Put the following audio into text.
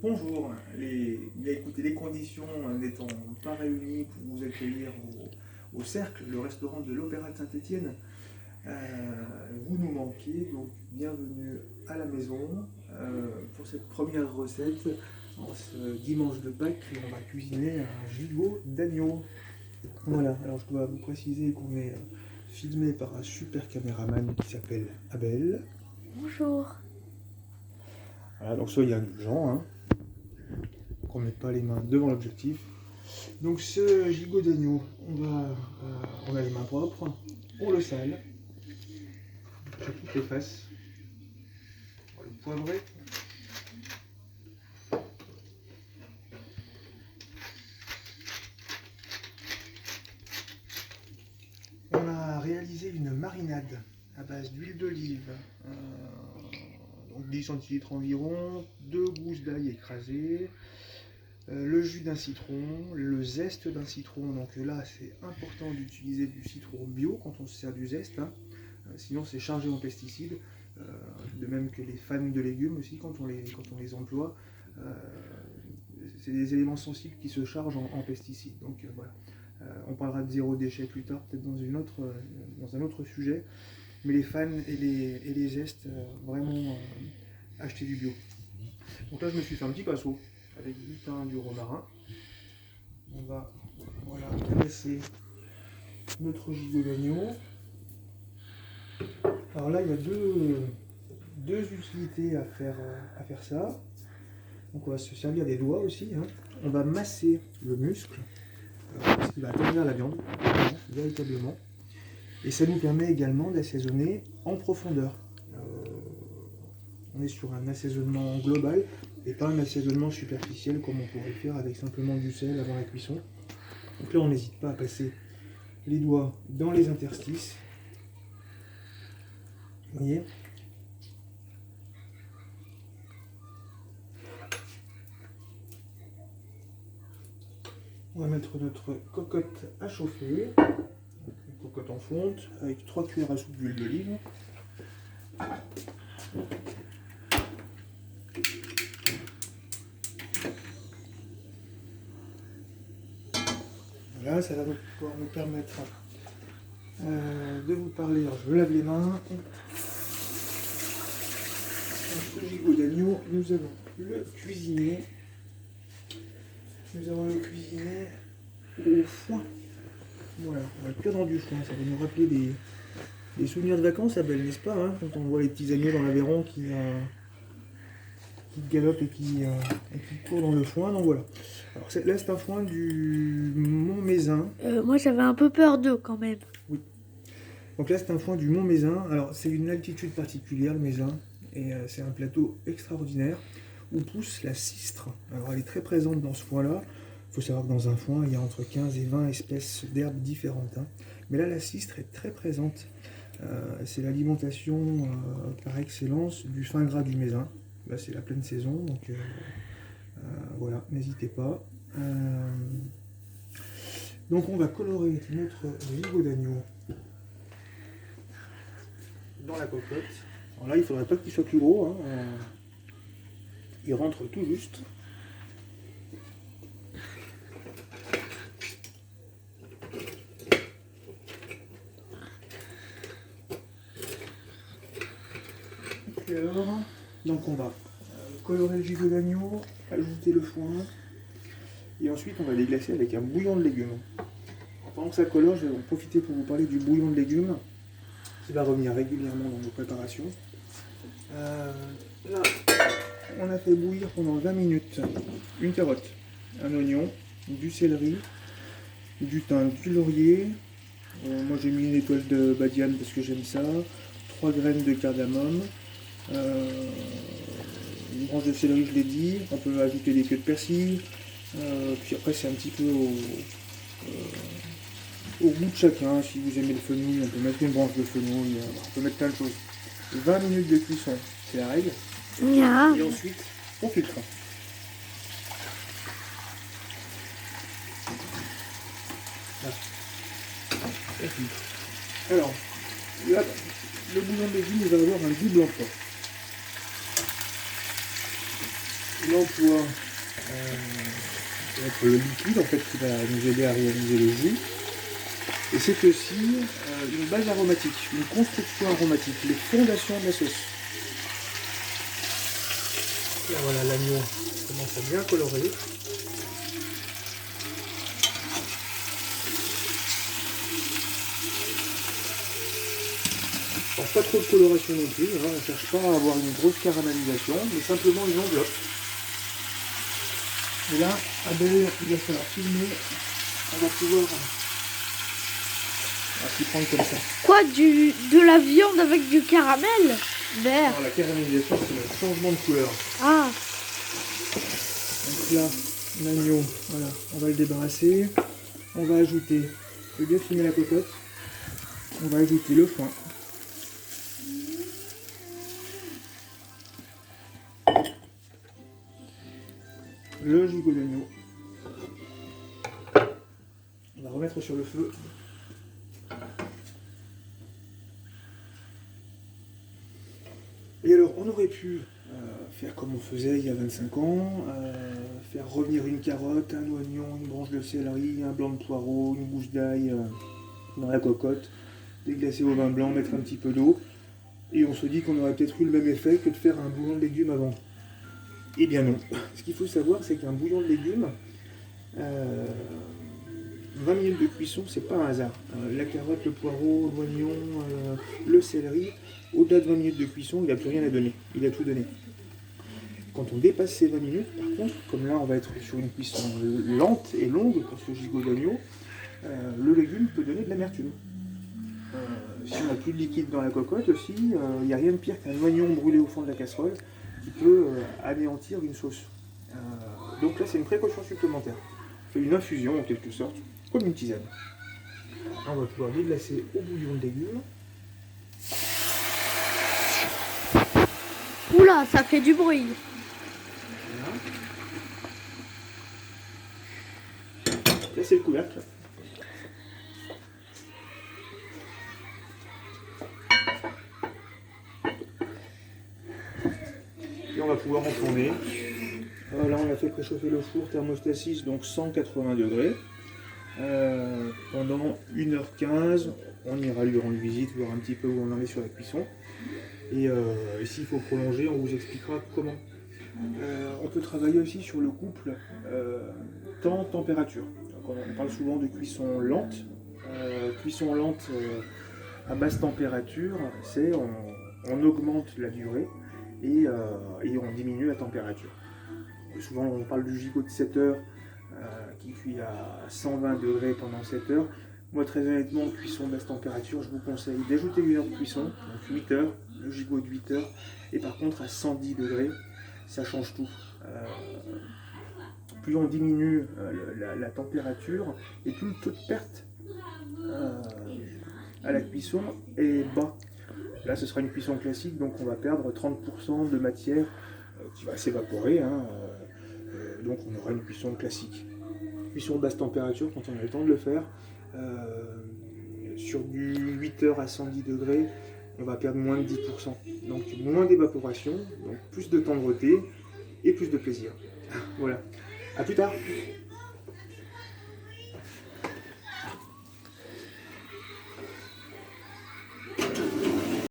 Bonjour, bien écoutez, les conditions n'étant pas réunies pour vous accueillir au Cercle, le restaurant de l'Opéra de Saint-Étienne, vous nous manquez, donc bienvenue à la maison pour cette première recette. En ce dimanche de Pâques, on va cuisiner un gigot d'agneau. Voilà, alors je dois vous préciser qu'on est filmé par un super caméraman qui s'appelle Abel. Bonjour. Voilà, donc soyez indulgents, hein, qu'on ne mette pas les mains devant l'objectif. Donc ce gigot d'agneau, on a les mains propres, on le sale, sur toutes les faces, on va le poivrer. On a réalisé une marinade à base d'huile d'olive, donc 10 centilitres environ, 2 gousses d'ail écrasées, le jus d'un citron, le zeste d'un citron. Donc là, c'est important d'utiliser du citron bio quand on se sert du zeste, hein. Sinon c'est chargé en pesticides, de même que les fans de légumes aussi, quand on les emploie, c'est des éléments sensibles qui se chargent en pesticides. Donc voilà. On parlera de zéro déchet plus tard, peut-être dans un autre sujet. Mais les fans et les zestes, vraiment acheter du bio. Donc là, je me suis fait un petit pinceau avec du thym, du romarin. On va caresser notre gigot d'agneau. Alors là, il y a deux utilités à faire ça. Donc on va se servir des doigts aussi, hein. On va masser le muscle, parce qu'il va atteindre la viande, véritablement. Et ça nous permet également d'assaisonner en profondeur. On est sur un assaisonnement global et pas un assaisonnement superficiel comme on pourrait faire avec simplement du sel avant la cuisson. Donc là, on n'hésite pas à passer les doigts dans les interstices. Vous voyez ? On va mettre notre cocotte à chauffer, une cocotte en fonte, avec 3 cuillères à soupe d'huile d'olive. Voilà, ça va pouvoir nous permettre de vous parler. Alors, je me lave les mains. Dans ce gigot d'agneau, nous allons le cuisiner. Au foin. Voilà, on va le cuire dans du foin. Ça va nous rappeler des souvenirs de vacances, Abel, n'est-ce pas, hein, quand on voit les petits agneaux dans l'Aveyron qui galopent et qui courent dans le foin. Donc voilà. Alors là, c'est un foin du Mont-Mézin. Moi, j'avais un peu peur d'eux quand même. Oui. Donc là, c'est un foin du Mont-Mézin. Alors, c'est une altitude particulière, le Mézin. Et c'est un plateau extraordinaire où pousse la cistre. Alors, elle est très présente dans ce foin-là. Il faut savoir que dans un foin, il y a entre 15 et 20 espèces d'herbes différentes, hein. Mais là, la cistre est très présente. C'est l'alimentation par excellence du fin gras du Mézin. Là, c'est la pleine saison, donc voilà, n'hésitez pas. Donc, on va colorer notre gigot d'agneau dans la cocotte. Alors là, il ne faudrait pas qu'il soit plus gros, hein. Il rentre tout juste. Et alors, donc on va colorer le gigot d'agneau, ajouter le foin, et ensuite on va les glacer avec un bouillon de légumes. Pendant que ça colore, je vais en profiter pour vous parler du bouillon de légumes, qui va revenir régulièrement dans nos préparations. Là, on a fait bouillir pendant 20 minutes une carotte, un oignon, du céleri, du thym, du laurier. Moi j'ai mis une étoile de badiane parce que j'aime ça, 3 graines de cardamome, une branche de céleri, je l'ai dit. On peut ajouter des queues de persil, puis après c'est un petit peu au goût de chacun. Si vous aimez le fenouil, on peut mettre une branche de fenouil, on peut mettre plein de choses. 20 minutes de cuisson, c'est la règle. Mia. Et ensuite, on filtre. Voilà. On filtre. Alors, là, le bouillon de légumes, il va avoir un double emploi. l'emploi va être le liquide en fait qui va nous aider à réaliser le jus. Et c'est aussi une base aromatique, une construction aromatique, les fondations de la sauce. Là voilà, l'agneau commence à bien colorer. Alors pas trop de coloration non plus, hein, on ne cherche pas à avoir une grosse caramélisation, mais simplement une enveloppe. Et là, Abel, il va falloir filmer, on va pouvoir s'y prendre comme ça. Quoi, de la viande avec du caramel? Vert. Alors, la caramélisation, c'est le changement de couleur. Ah, Donc là, l'agneau, voilà, on va le débarrasser. On va ajouter, je vais bien filmer la cocotte, on va ajouter le foin. Le gigot d'agneau. On va remettre sur le feu. Et alors, on aurait pu faire comme on faisait il y a 25 ans, faire revenir une carotte, un oignon, une branche de céleri, un blanc de poireau, une gousse d'ail dans la cocotte, déglacer au vin blanc, mettre un petit peu d'eau, et on se dit qu'on aurait peut-être eu le même effet que de faire un bouillon de légumes avant. Eh bien non. Ce qu'il faut savoir, c'est qu'un bouillon de légumes, 20 minutes de cuisson, c'est pas un hasard. La carotte, le poireau, l'oignon, le céleri, au-delà de 20 minutes de cuisson, il n'a plus rien à donner. Il a tout donné. Quand on dépasse ces 20 minutes, par contre, comme là on va être sur une cuisson lente et longue pour ce gigot d'agneau, le légume peut donner de l'amertume. Si on n'a plus de liquide dans la cocotte aussi, il n'y a rien de pire qu'un oignon brûlé au fond de la casserole qui peut anéantir une sauce. Donc là c'est une précaution supplémentaire. On fait une infusion en quelque sorte, comme une tisane. On va pouvoir déglacer au bouillon de légumes. oula, ça fait du bruit. Voilà. Là c'est le couvercle. Et on va pouvoir enfourner. Là on a fait préchauffer le four thermostat 6, donc 180 degrés. Pendant 1h15, on ira lui rendre visite, voir un petit peu où on en est sur la cuisson. Et s'il faut prolonger, on vous expliquera comment. On peut travailler aussi sur le couple temps-température. On parle souvent de cuisson lente. Cuisson lente à basse température, c'est on augmente la durée et on diminue la température. Souvent on parle du gigot de 7 heures qui cuit à 120 degrés pendant 7 heures. Moi très honnêtement, cuisson basse température, je vous conseille d'ajouter une heure de cuisson, donc 8 heures, le gigot de 8 heures, et par contre à 110 degrés, ça change tout. Plus on diminue la température, et plus le taux de perte à la cuisson est bas. Là ce sera une cuisson classique, donc on va perdre 30% de matière qui va s'évaporer, hein, donc on aura une cuisson classique. Cuisson basse température, quand on a le temps de le faire, sur du 8 heures à 110 degrés, on va perdre moins de 10%. Donc moins d'évaporation, donc plus de tendreté et plus de plaisir. Voilà. À plus tard.